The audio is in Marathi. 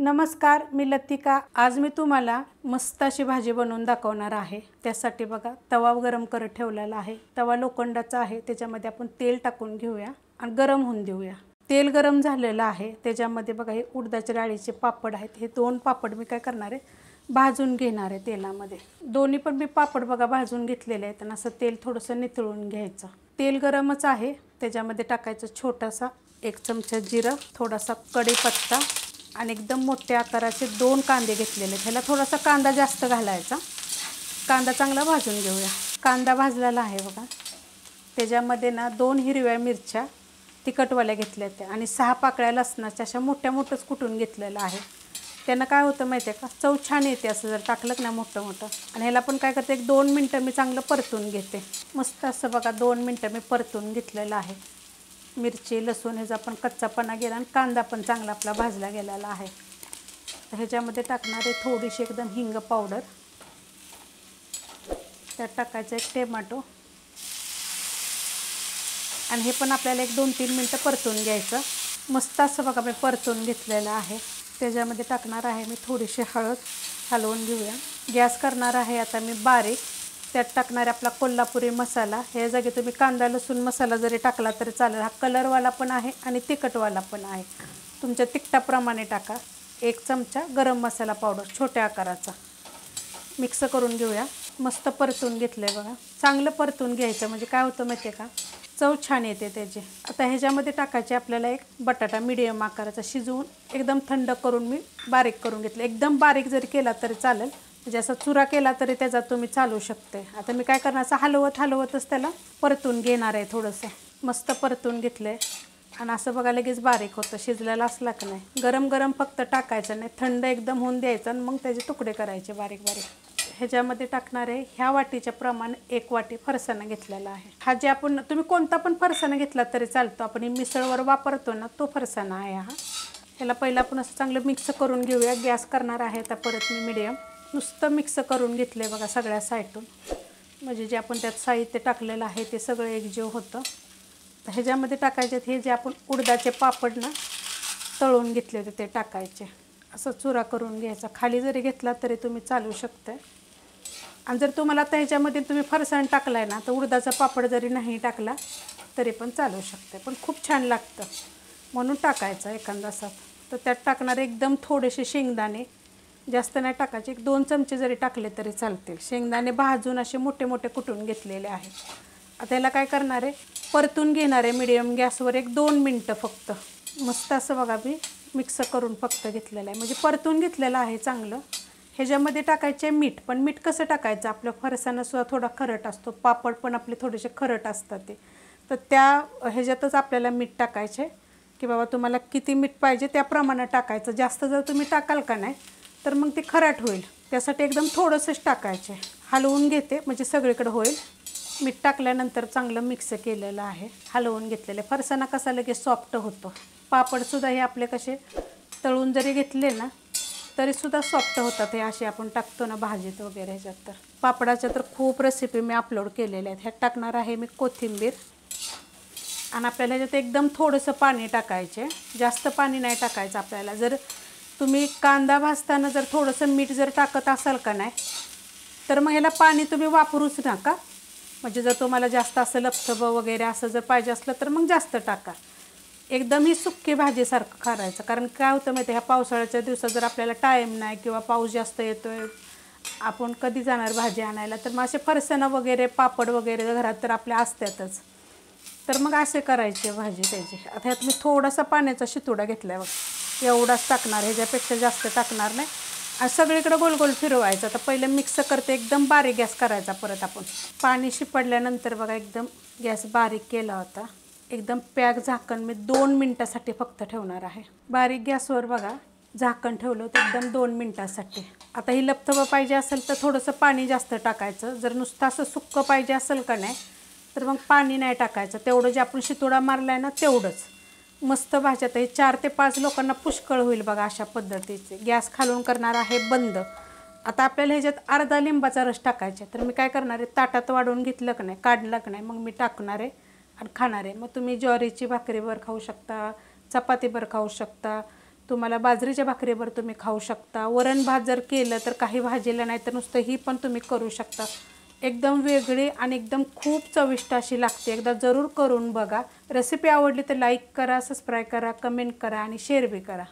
नमस्कार, मी लतिका। आज मी तुम्हाला मस्त अशी भाजी बनवून दाखवणार आहे। त्यासाठी बघा तवा गरम करत ठेवलेला आहे। तवा लोखंडाचा आहे, त्याच्यामध्ये आपण तेल टाकून घेऊया आणि गरम होऊन देऊया। तेल गरम झालेलं आहे, त्याच्यामध्ये बघा हे उडदाच्या डाळीचे पापड आहेत। हे दोन पापड मी काय करणार आहे, भाजून घेणार आहे तेलामध्ये। दोन्ही पण मी पापड बघा भाजून घेतलेले आहेत आणि असं तेल थोडंसं नितळून घ्यायचं। तेल गरमच आहे, त्याच्यामध्ये टाकायचं छोटासा 1 चमचा जिरं, थोडासा कढीपत्ता आणि एकदम मोठ्या आकाराचे 2 कांदे घेतलेले। ह्याला थोडासा कांदा जास्त घालायचा। कांदा चांगला भाजून घेऊया। कांदा भाजलेला आहे बघा। त्याच्यामध्ये ना 2 हिरव्या मिरच्या तिखटवाल्या घेतल्या त्या आणि 6 पाकळ्या लसणाच्या अशा मोठ्या मोठंच कुटून घेतलेलं आहे। त्यांना काय होतं माहिती आहे का, चव छान येते असं जर टाकलं ना मोठं मोठं। आणि ह्याला पण काय करते, 1-2 मिनटं मी चांगलं परतून घेते। मस्त असं बघा 2 मिनटं मी परतून घेतलेलं आहे। मिरची लसूण ह्याचा पण कच्चापणा गेला आणि कांदा पण चांगला आपला भाजला गेलेला आहे। तर ह्याच्यामध्ये टाकणार आहे थोडीशी एकदम हिंग पावडर, त्यात टाकायचं 1 टोमॅटो आणि हे पण आपल्याला 1-2-3 मिनटं परतून घ्यायचं। मस्त असं बघा मी परतून घेतलेलं आहे। त्याच्यामध्ये टाकणार आहे मी थोडीशी हळद, हलवून घेऊया। गॅस करणार आहे आता मी बारीक। त्यात टाकणार आपला कोल्हापुरी मसाला। हे जागी तुम्ही कांदा लसूण मसाला जरी टाकला तरी चालेल। हा कलरवाला पण आहे आणि तिखटवाला पण आहे, तुमच्या तिखटाप्रमाणे टाका। 1 चमचा गरम मसाला पावडर छोट्या आकाराचा, मिक्स करून घेऊया। मस्त परतून घेतलंय बघा। चांगलं परतून घ्यायचं म्हणजे काय होतं माहिती आहे का, चव छान येते त्याची। आता ह्याच्यामध्ये टाकायचे आपल्याला 1 बटाटा मीडियम आकाराचा, शिजवून एकदम थंड करून मी बारीक करून घेतलं। एकदम बारीक जरी केला तरी चालेल, म्हणजे असा चुरा केला तरी त्याचा तुम्ही चालू शकते। आता मी काय करणार, असं हलवतच त्याला परतून घेणार आहे। थोडंसं मस्त परतून घेतलंय आणि असं बघा लगेच बारीक होतं। शिजलेला असला की नाही, गरम गरम फक्त टाकायचं नाही, थंड एकदम होऊन द्यायचं आणि मग त्याचे तुकडे करायचे बारीक बारीक। ह्याच्यामध्ये टाकणार आहे ह्या वाटीच्या प्रमाणे 1 वाटी फरसाणा घेतलेला आहे। हा जे आपण तुम्ही कोणता पण फरसाणा घेतला तरी चालतो, आपण ही मिसळवर वापरतो ना तो फरसाणा आहे हा। ह्याला पहिला आपण असं चांगलं मिक्स करून घेऊया। गॅस करणार आहे आता परत मी मीडियम। नुसतं मिक्स करून घेतलं बघा सगळ्या साईडून, म्हणजे जे आपण त्यात साहित्य टाकलेलं आहे ते सगळं एकजीव होतं। तर ह्याच्यामध्ये टाकायचे हे जे आपण उडदाचे पापड ना तळून घेतले होते ते टाकायचे। असं चुरा करून घ्यायचा, खाली जरी घेतला तरी तुम्ही चालू शकते। आणि जर तुम्हाला आता ह्याच्यामध्ये तुम्ही फरसाण टाकलाय ना, तर उडदाचा पापड जरी नाही टाकला तरी पण चालू शकते, पण खूप छान लागतं म्हणून टाकायचं एखादासा। तर त्यात टाकणारे एकदम थोडेसे शेंगदाणे, जास्त नाही टाकायचे, 1-2 चमचे जरी टाकले तरी चालतील। शेंगदाणे भाजून असे मोठे मोठे कुटून घेतलेले आहेत। आता याला काय करणार आहे, परतून घेणार आहे मीडियम गॅसवर 1-2 मिनटं फक्त। मस्त असं बघा मी मिक्स करून फक्त घेतलेलं आहे, म्हणजे परतून घेतलेलं आहे चांगलं। ह्याच्यामध्ये टाकायचे मीठ, पण मीठ कसं टाकायचं, आपलं फरसाणासुद्धा थोडा खरट असतो, पापड पण आपले थोडेसे खरट असतात ते, तर त्या ह्याच्यातच आपल्याला मीठ टाकायचे की बाबा तुम्हाला किती मीठ पाहिजे त्या प्रमाणात टाकायचं। जास्त जर तुम्ही टाकाल का नाही तर मग ते खराट होईल, त्यासाठी एकदम थोडंसंच टाकायचे। हलवून घेते म्हणजे सगळीकडे होईल। मीठ टाकल्यानंतर चांगलं मिक्स केलेलं आहे, हलवून घेतलेले। फरसाणा कसा लगेच सॉफ्ट होतो। पापडसुद्धा हे आपले कसे तळून जरी घेतले ना तरीसुद्धा सॉफ्ट होतात हे असे आपण टाकतो ना भाजीत वगैरे ह्याच्यात। तर पापडाच्या तर खूप रेसिपी मी अपलोड केलेल्या आहेत। ह्यात टाकणार आहे मी कोथिंबीर आणि आपल्याला ह्याच्यात एकदम थोडंसं पाणी टाकायचे, जास्त पाणी नाही टाकायचं आपल्याला। जर तुम्ही कांदा भाजताना जर थोडंसं मीठ जर टाकत असाल का नाही, तर मग ह्याला पाणी तुम्ही वापरूच नका। म्हणजे जर तुम्हाला जास्त असं लपथबं वगैरे असं जर पाहिजे असलं तर मग जास्त टाका। एकदम ही सुक्की भाजीसारखं करायचं, कारण काय होतं माहिती आहे, ह्या पावसाळ्याच्या दिवसात जर आपल्याला टाईम नाही किंवा पाऊस जास्त येतोय, आपण कधी जाणार भाजी आणायला, तर मग असे फरसाणा वगैरे पापड वगैरे घरात तर आपल्या असतातच, तर मग असे करायचे भाजी त्याची। आता ह्यात मी थोडासा पाण्याचा शितोडा घेतला आहे बघ, एवढाच टाकणार, ह्याच्यापेक्षा जास्त टाकणार नाही। आणि सगळीकडे गोल गोल फिरवायचं। आता पहिलं मिक्स करते, एकदम बारीक गॅस करायचा परत आपण। पाणी शिपडल्यानंतर बघा एकदम गॅस बारीक केला होता, एकदम पॅक झाकण मी 2 मिनटासाठी फक्त ठेवणार आहे। बारीक गॅसवर बघा झाकण ठेवलं होतं एकदम 2 मिनटासाठी। आता ही लपथबं पाहिजे असेल तर थोडंसं पाणी जास्त टाकायचं, जर नुसतं असं सुक्कं पाहिजे असेल का नाही तर मग पाणी नाही टाकायचं, तेवढं जे आपण शितोडा मारला आहे ना तेवढंच। मस्त भाजी आता हे 4 ते 5 लोकांना पुष्कळ होईल बघा अशा पद्धतीचे। गॅस खालून करणार आहे बंद। आता आपल्याला ह्याच्यात अर्धा लिंबाचा रस टाकायचा, तर मी काय करणार आहे, ताटात वाढून घेतलं का नाही, काढलं का नाही, मग मी टाकणार आहे आणि खाणार आहे। मग तुम्ही ज्वारीची भाकरीवर खाऊ शकता, चपातीवर खाऊ शकता, तुम्हाला बाजरीच्या भाकरीवर तुम्ही खाऊ शकता. वरण भात जर केलं तर काही भाजीला, नाही तर नुसतं ही पण तुम्ही करू शकता. एकदम वेगळी आणि एकदम खूप चविष्ट अशी लागते. एकदा जरूर करून बघा. रेसिपी आवडली तर लाईक करा, सबस्क्राईब करा, कमेंट करा आणि शेअर बी करा.